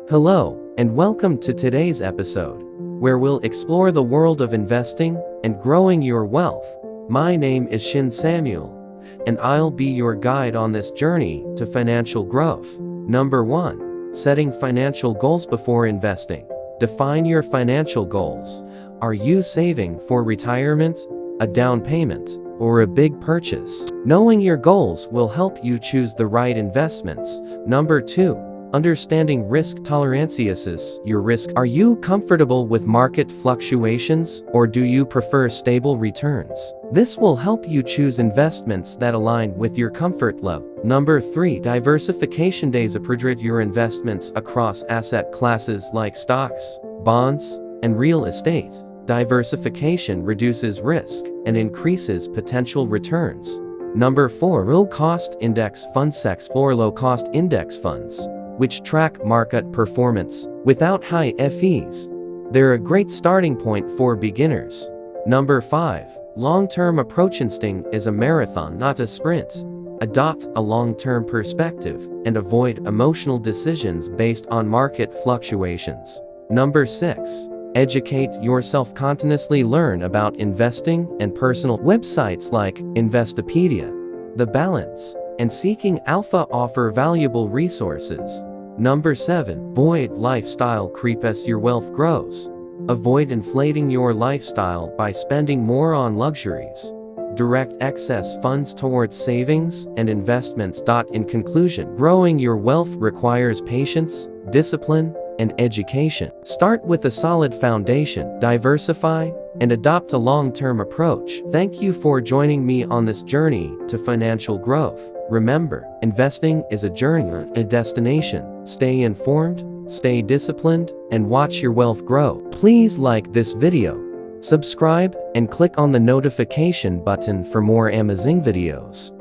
Hello, and welcome to today's episode, where we'll explore the world of investing and growing your wealth. My name is Shin Samuel, and I'll be your guide on this journey to financial growth. Number 1. Setting financial goals before investing. Define your financial goals. Are you saving for retirement, a down payment, or a big purchase? Knowing your goals will help you choose the right investments. Number 2. Understanding risk tolerances. Your risk. Are you comfortable with market fluctuations, or do you prefer stable returns? This will help you choose investments that align with your comfort level. Number 3. Diversification. Diversify your investments across asset classes like stocks, bonds, and real estate. Diversification reduces risk and increases potential returns. Number 4. Low-cost index funds. Explore low-cost index funds, which track market performance without high fees. They're a great starting point for beginners. Number 5. Long-term approach. Investing is a marathon, not a sprint. Adopt a long-term perspective and avoid emotional decisions based on market fluctuations. Number 6. Educate yourself. Continuously learn about investing and personal websites like Investopedia, The Balance, and Seeking Alpha offer valuable resources. Number 7. Avoid lifestyle creep as your wealth grows. Avoid inflating your lifestyle by spending more on luxuries. Direct excess funds towards savings and investments. In conclusion, growing your wealth requires patience, discipline, and education. Start with a solid foundation, diversify, and adopt a long-term approach. Thank you for joining me on this journey to financial growth. Remember, investing is a journey, a destination. Stay informed, stay disciplined, and watch your wealth grow. Please like this video, subscribe, and click on the notification button for more amazing videos.